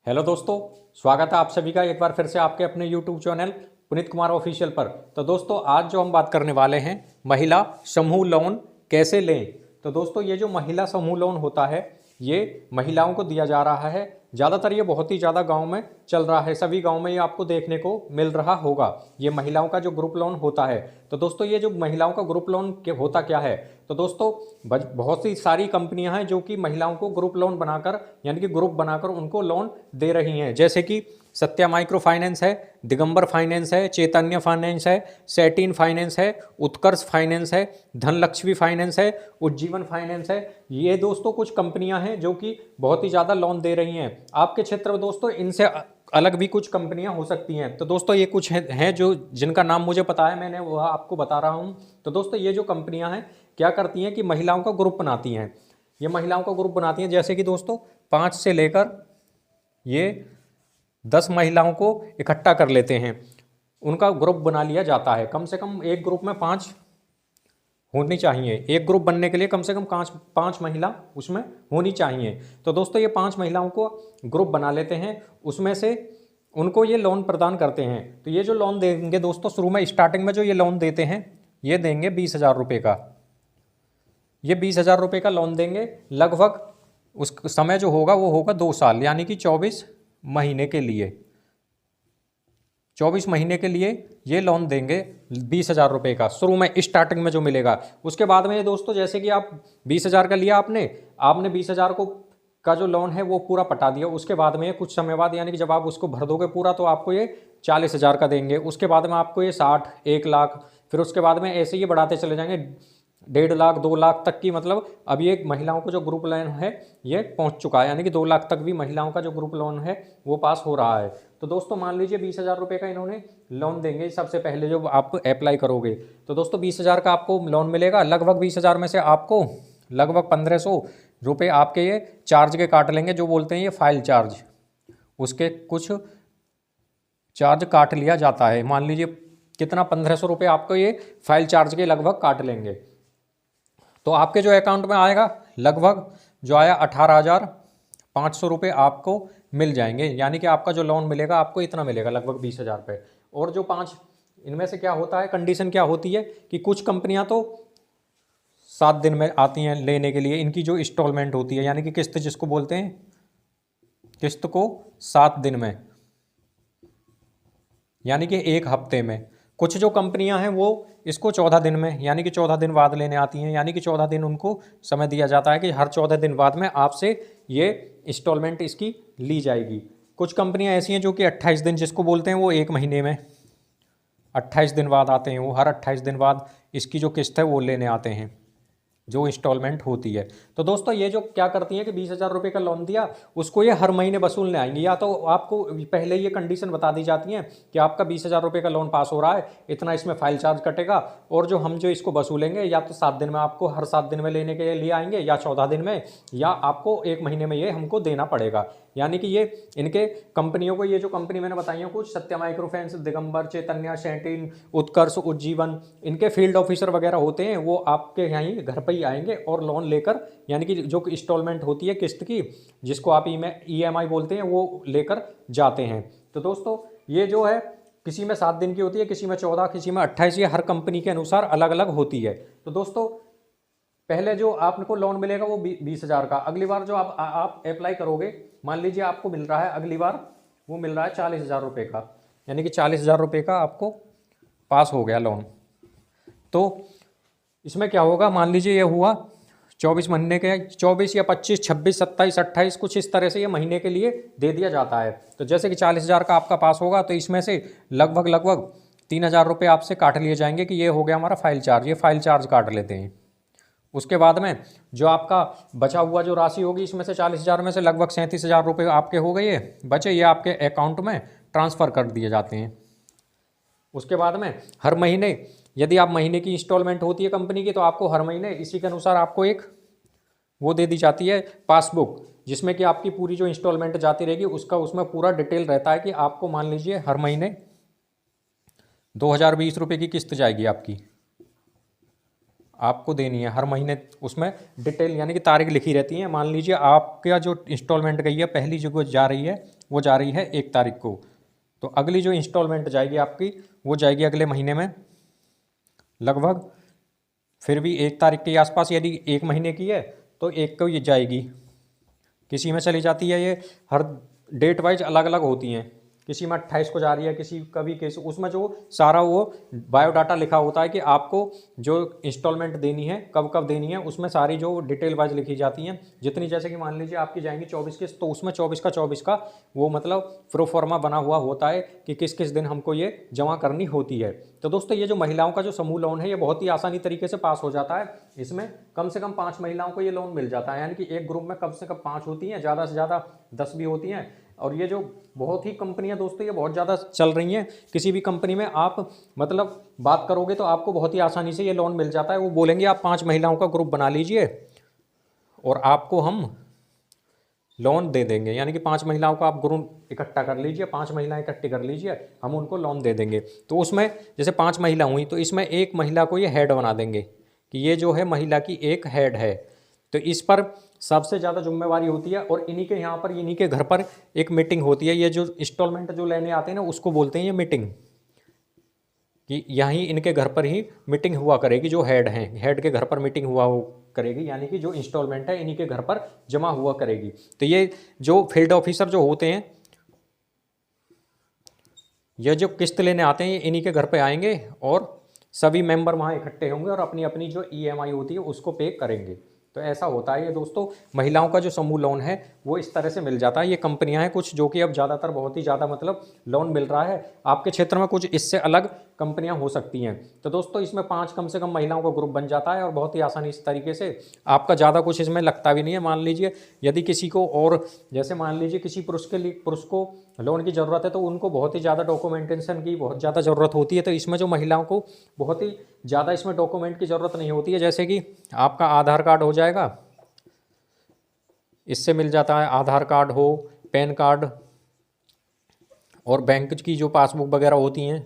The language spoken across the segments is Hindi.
हेलो दोस्तों, स्वागत है आप सभी का एक बार फिर से आपके अपने YouTube channel Puneet Kumar official पर। तो दोस्तों आज जो हम बात करने वाले हैं महिला समूह लोन कैसे लें। तो दोस्तों ये जो महिला समूह लोन होता है ये महिलाओं को दिया जा रहा है। ज़्यादातर ये बहुत ही ज़्यादा गांव में चल रहा है, सभी गांव में ये आपको देखने को मिल रहा होगा। ये महिलाओं का जो ग्रुप लोन होता है। तो दोस्तों ये जो महिलाओं का ग्रुप लोन के होता क्या है, तो दोस्तों बहुत सी सारी कंपनियां हैं जो कि महिलाओं को ग्रुप लोन बनाकर यानी कि ग्रुप बनाकर उनको लोन दे रही हैं। जैसे कि सत्या माइक्रो फाइनेंस है, दिगंबर फाइनेंस है, चैतन्य फाइनेंस है, सैटिन फाइनेंस है, उत्कर्ष फाइनेंस है, धनलक्ष्मी फाइनेंस है, उज्जीवन फाइनेंस है। ये दोस्तों कुछ कंपनियां हैं जो कि बहुत ही ज़्यादा लोन दे रही हैं। आपके क्षेत्र में दोस्तों इनसे अलग भी कुछ कंपनियां हो सकती हैं। तो दोस्तों ये कुछ हैं जो जिनका नाम मुझे पता है, मैंने वह आपको बता रहा हूं। तो दोस्तों ये जो कंपनियां हैं क्या करती हैं कि महिलाओं का ग्रुप बनाती हैं। ये महिलाओं का ग्रुप बनाती हैं, जैसे कि दोस्तों 5 से लेकर ये 10 महिलाओं को इकट्ठा कर लेते हैं, उनका ग्रुप बना लिया जाता है। कम से कम एक ग्रुप में 5 होनी चाहिए। एक ग्रुप बनने के लिए कम से कम 5 महिला उसमें होनी चाहिए। तो दोस्तों ये 5 महिलाओं को ग्रुप बना लेते हैं, उसमें से उनको ये लोन प्रदान करते हैं। तो ये जो लोन देंगे दोस्तों, शुरू में स्टार्टिंग में जो ये लोन देते हैं ये देंगे 20,000 रुपये का। ये 20,000 रुपये का लोन देंगे। लगभग उस समय जो होगा वो होगा 2 साल, यानी कि 24 महीने के लिए। 24 महीने के लिए ये लोन देंगे 20,000 रुपये का, शुरू में स्टार्टिंग में जो मिलेगा। उसके बाद में ये दोस्तों जैसे कि आप 20,000 का लिया आपने 20,000 का जो लोन है वो पूरा पटा दिया। उसके बाद में कुछ समय बाद यानी कि जब आप उसको भर दोगे पूरा तो आपको ये 40,000 का देंगे। उसके बाद में आपको ये 60, 1 लाख, फिर उसके बाद में ऐसे ये बढ़ाते चले जाएंगे 1.5 लाख, 2 लाख तक की। मतलब अभी एक महिलाओं को जो ग्रुप लोन है ये पहुंच चुका है, यानी कि 2 लाख तक भी महिलाओं का जो ग्रुप लोन है वो पास हो रहा है। तो दोस्तों मान लीजिए 20,000 रुपये का इन्होंने लोन देंगे सबसे पहले जो आप अप्लाई करोगे। तो दोस्तों 20,000 का आपको लोन मिलेगा। लगभग 20,000 में से आपको लगभग 1,500 रुपये आपके ये चार्ज के काट लेंगे, जो बोलते हैं ये फाइल चार्ज। उसके कुछ चार्ज काट लिया जाता है। मान लीजिए कितना 1,500 रुपये आपको ये फाइल चार्ज के लगभग काट लेंगे। तो आपके जो अकाउंट में आएगा लगभग जो आया 18,500 रुपये आपको मिल जाएंगे। यानी कि आपका जो लोन मिलेगा आपको इतना मिलेगा लगभग 20,000 रुपये। और जो 5 इनमें से क्या होता है, कंडीशन क्या होती है कि कुछ कंपनियां तो 7 दिन में आती हैं लेने के लिए। इनकी जो इंस्टॉलमेंट होती है यानी कि किस्त जिसको बोलते हैं, किस्त को 7 दिन में यानी कि 1 हफ्ते में। कुछ जो कंपनियां हैं वो इसको 14 दिन में यानी कि 14 दिन बाद लेने आती हैं। यानी कि 14 दिन उनको समय दिया जाता है कि हर 14 दिन बाद में आपसे ये इंस्टॉलमेंट इसकी ली जाएगी। कुछ कंपनियां ऐसी हैं जो कि 28 दिन जिसको बोलते हैं वो 1 महीने में 28 दिन बाद आते हैं। वो हर 28 दिन बाद इसकी जो किस्त है वो लेने आते हैं, जो इंस्टॉलमेंट होती है। तो दोस्तों ये जो क्या करती हैं कि 20,000 रुपये का लोन दिया उसको ये हर महीने वसूलने आएंगे। या तो आपको पहले ये कंडीशन बता दी जाती है कि आपका 20,000 रुपये का लोन पास हो रहा है, इतना इसमें फाइल चार्ज कटेगा, और जो हम जो इसको वसूलेंगे या तो 7 दिन में आपको हर 7 दिन में लेने के लिए आएंगे, या 14 दिन में, या आपको 1 महीने में ये हमको देना पड़ेगा। यानी कि ये इनके कंपनियों को, ये जो कंपनी मैंने बताई है कुछ, सत्या माइक्रो फाइनेंस, दिगंबर, चैतन्य, सैटिन, उत्कर्ष, उज्जीवन, इनके फील्ड ऑफिसर वगैरह होते हैं। वो आपके यहाँ ही घर पर ही आएंगे और लोन लेकर, यानी कि जो इंस्टॉलमेंट होती है किस्त की, जिसको आप EMI बोलते हैं, वो लेकर जाते हैं। तो दोस्तों ये जो है किसी में 7 दिन की होती है, किसी में 14, किसी में 28, ये हर कंपनी के अनुसार अलग अलग होती है। तो दोस्तों पहले जो आपको लोन मिलेगा वो 20,000 का। अगली बार जो आप अप्लाई करोगे, मान लीजिए आपको मिल रहा है अगली बार वो मिल रहा है 40,000 रुपये का, यानी कि 40,000 रुपये का आपको पास हो गया लोन। तो इसमें क्या होगा, मान लीजिए ये हुआ 24 महीने के, 24 या 25, 26, 27, 28 कुछ इस तरह से ये महीने के लिए दे दिया जाता है। तो जैसे कि 40,000 का आपका पास होगा तो इसमें से लगभग 3,000 रुपये आपसे काट लिए जाएंगे कि ये हो गया हमारा फाइल चार्ज। ये फाइल चार्ज काट लेते हैं। उसके बाद में जो आपका बचा हुआ जो राशि होगी, इसमें से 40,000 में से लगभग 37,000 रुपये आपके हो गए बचे, ये आपके अकाउंट में ट्रांसफ़र कर दिए जाते हैं। उसके बाद में हर महीने यदि आप महीने की इंस्टॉलमेंट होती है कंपनी की, तो आपको हर महीने इसी के अनुसार आपको एक वो दे दी जाती है पासबुक, जिसमें कि आपकी पूरी जो इंस्टॉलमेंट जाती रहेगी उसका उसमें पूरा डिटेल रहता है कि आपको मान लीजिए हर महीने 2,020 रुपये की किस्त जाएगी आपकी। आपको देनी है हर महीने। उसमें डिटेल यानी कि तारीख लिखी रहती है। मान लीजिए आपका जो इंस्टॉलमेंट गई है पहली जो जा रही है वो जा रही है 1 तारीख को, तो अगली जो इंस्टॉलमेंट जाएगी आपकी वो जाएगी अगले महीने में लगभग फिर भी 1 तारीख के आसपास। यदि 1 महीने की है तो 1 को ये जाएगी, किसी में चली जाती है। ये हर डेट वाइज अलग अलग होती हैं, किसी में 28 को जा रही है, किसी कभी किसी उसमें जो सारा वो बायोडाटा लिखा होता है कि आपको जो इंस्टॉलमेंट देनी है कब कब देनी है, उसमें सारी जो डिटेल वाइज लिखी जाती हैं जितनी। जैसे कि मान लीजिए आपकी जाएंगी 24 किस्त, तो उसमें 24 का वो मतलब प्रोफॉर्मा बना हुआ होता है कि किस किस दिन हमको ये जमा करनी होती है। तो दोस्तों ये जो महिलाओं का जो समूह लोन है ये बहुत ही आसानी तरीके से पास हो जाता है। इसमें कम से कम 5 महिलाओं को ये लोन मिल जाता है, यानी कि एक ग्रुप में कम से कम 5 होती हैं, ज़्यादा से ज़्यादा 10 भी होती हैं। और ये जो बहुत ही कंपनियां दोस्तों ये बहुत ज़्यादा चल रही हैं। किसी भी कंपनी में आप मतलब बात करोगे तो आपको बहुत ही आसानी से ये लोन मिल जाता है। वो बोलेंगे आप 5 महिलाओं का ग्रुप बना लीजिए और आपको हम लोन दे देंगे, यानी कि 5 महिलाओं का आप ग्रुप इकट्ठा कर लीजिए, 5 महिलाएं इकट्ठी कर लीजिए, हम उनको लोन दे देंगे। तो उसमें जैसे 5 महिला हुई तो इसमें एक महिला को ये हेड बना देंगे कि ये जो है महिला की एक हेड है, तो इस पर सबसे ज़्यादा जिम्मेवारी होती है। और इन्हीं के यहाँ पर इन्हीं के घर पर एक मीटिंग होती है। ये जो इंस्टॉलमेंट जो लेने आते हैं ना उसको बोलते हैं ये मीटिंग, कि यहीं इनके घर पर ही मीटिंग हुआ करेगी। जो हेड हैं हेड के घर पर मीटिंग हुआ करेगी, यानी कि जो इंस्टॉलमेंट है इन्हीं के घर पर जमा हुआ करेगी। तो ये जो फील्ड ऑफिसर जो होते हैं ये जो किस्त लेने आते हैं ये इन्हीं के घर पे आएंगे और सभी मेंबर वहाँ इकट्ठे होंगे और अपनी अपनी जो ईएमआई होती है उसको पे करेंगे। तो ऐसा होता है ये दोस्तों। महिलाओं का जो समूह लोन है वो इस तरह से मिल जाता है। ये कंपनियां हैं कुछ जो कि अब ज़्यादातर बहुत ही ज़्यादा मतलब लोन मिल रहा है। आपके क्षेत्र में कुछ इससे अलग कंपनियां हो सकती हैं। तो दोस्तों इसमें 5 कम से कम महिलाओं का ग्रुप बन जाता है और बहुत ही आसानी इस तरीके से आपका ज़्यादा कुछ इसमें लगता भी नहीं है। मान लीजिए यदि किसी को और जैसे मान लीजिए किसी पुरुष को लोन की ज़रूरत है तो उनको बहुत ही ज़्यादा डॉक्यूमेंटेशन की बहुत ज़्यादा ज़रूरत होती है। तो इसमें जो महिलाओं को बहुत ही ज़्यादा इसमें डॉक्यूमेंट की ज़रूरत नहीं होती है। जैसे कि आपका आधार कार्ड हो जाएगा, इससे मिल जाता है। आधार कार्ड हो, पैन कार्ड और बैंक की जो पासबुक वगैरह होती हैं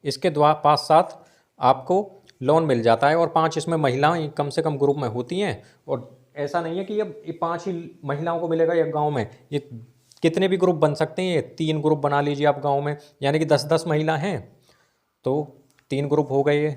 इसके पास साथ आपको लोन मिल जाता है। और 5 इसमें महिलाएं कम से कम ग्रुप में होती हैं। और ऐसा नहीं है कि ये 5 ही महिलाओं को मिलेगा एक गांव में, ये कितने भी ग्रुप बन सकते हैं। 3 ग्रुप बना लीजिए आप गांव में, यानी कि 10-10 महिला हैं तो 3 ग्रुप हो गए।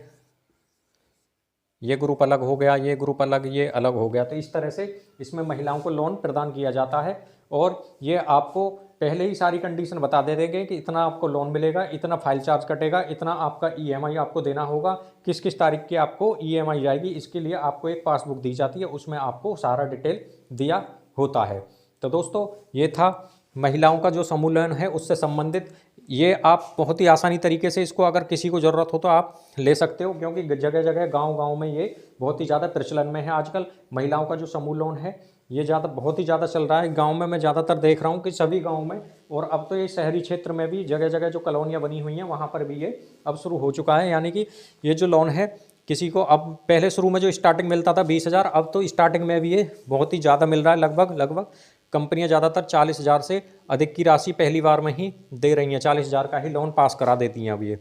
ये ग्रुप अलग हो गया, ये ग्रुप अलग, ये अलग हो गया। तो इस तरह से इसमें महिलाओं को लोन प्रदान किया जाता है। और ये आपको पहले ही सारी कंडीशन बता दे देंगे कि इतना आपको लोन मिलेगा, इतना फाइल चार्ज कटेगा, इतना आपका ईएमआई आपको देना होगा, किस किस तारीख की आपको ईएमआई जाएगी। इसके लिए आपको एक पासबुक दी जाती है, उसमें आपको सारा डिटेल दिया होता है। तो दोस्तों ये था महिलाओं का जो समूह लोन है उससे संबंधित। ये आप बहुत ही आसानी तरीके से इसको अगर किसी को ज़रूरत हो तो आप ले सकते हो, क्योंकि जगह जगह गांव-गांव में ये बहुत ही ज़्यादा प्रचलन में है आजकल। महिलाओं का जो समूह लोन है ये बहुत ही ज़्यादा चल रहा है गांव में। मैं ज़्यादातर देख रहा हूँ कि सभी गांव में, और अब तो ये शहरी क्षेत्र में भी जगह जगह जो कॉलोनियाँ बनी हुई हैं वहाँ पर भी ये अब शुरू हो चुका है। यानी कि ये जो लोन है किसी को अब पहले शुरू में जो स्टार्टिंग मिलता था 20,000, अब तो स्टार्टिंग में भी ये बहुत ही ज़्यादा मिल रहा है। लगभग कंपनियां ज़्यादातर 40,000 से अधिक की राशि पहली बार में ही दे रही हैं। 40,000 का ही लोन पास करा देती हैं अब ये।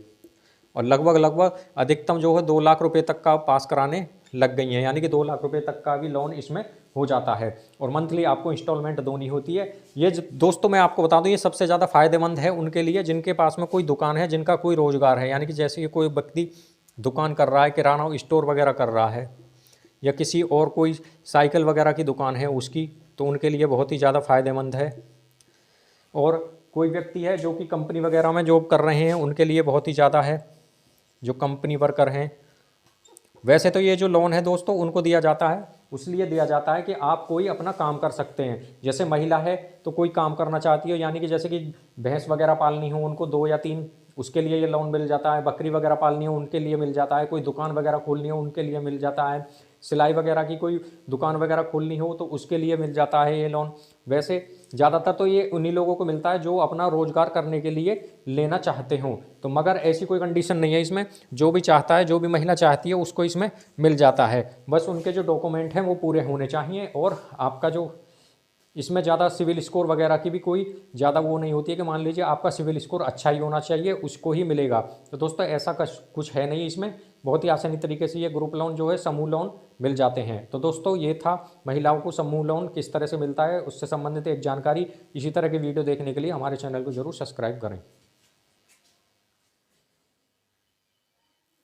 और लगभग अधिकतम जो है 2 लाख रुपए तक का पास कराने लग गई हैं, यानी कि 2 लाख रुपए तक का भी लोन इसमें हो जाता है। और मंथली आपको इंस्टॉलमेंट देनी होती है। ये दोस्तों मैं आपको बता दूं ये सबसे ज़्यादा फ़ायदेमंद है उनके लिए जिनके पास में कोई दुकान है, जिनका कोई रोज़गार है। यानी कि जैसे कि कोई व्यक्ति दुकान कर रहा है, किराना स्टोर वगैरह कर रहा है, या किसी और कोई साइकिल वगैरह की दुकान है उसकी, तो उनके लिए बहुत ही ज़्यादा फ़ायदेमंद है। और कोई व्यक्ति है जो कि कंपनी वगैरह में जॉब कर रहे हैं उनके लिए बहुत ही ज़्यादा है, जो कंपनी वर्कर हैं। वैसे तो ये जो लोन है दोस्तों उनको दिया जाता है, इसलिए दिया जाता है कि आप कोई अपना काम कर सकते हैं। जैसे महिला है तो कोई काम करना चाहती हो, यानी कि जैसे कि भैंस वगैरह पालनी हो उनको 2 या 3, उसके लिए ये लोन मिल जाता है। बकरी वगैरह पालनी हो उनके लिए मिल जाता है। कोई दुकान वगैरह खोलनी हो उनके लिए मिल जाता है। सिलाई वगैरह की कोई दुकान वगैरह खोलनी हो तो उसके लिए मिल जाता है ये लोन। वैसे ज़्यादातर तो ये उन्हीं लोगों को मिलता है जो अपना रोज़गार करने के लिए लेना चाहते हों। तो मगर ऐसी कोई कंडीशन नहीं है इसमें, जो भी चाहता है, जो भी महिला चाहती है उसको इसमें मिल जाता है। बस उनके जो डॉक्यूमेंट हैं वो पूरे होने चाहिए। और आपका जो इसमें ज़्यादा सिविल स्कोर वगैरह की भी कोई ज़्यादा वो नहीं होती है कि मान लीजिए आपका सिविल स्कोर अच्छा ही होना चाहिए उसको ही मिलेगा। तो दोस्तों ऐसा कुछ है नहीं इसमें। बहुत ही आसानी तरीके से ये ग्रुप लोन जो है समूह लोन मिल जाते हैं। तो दोस्तों ये था महिलाओं को समूह लोन किस तरह से मिलता है उससे संबंधित एक जानकारी। इसी तरह की वीडियो देखने के लिए हमारे चैनल को जरूर सब्सक्राइब करें।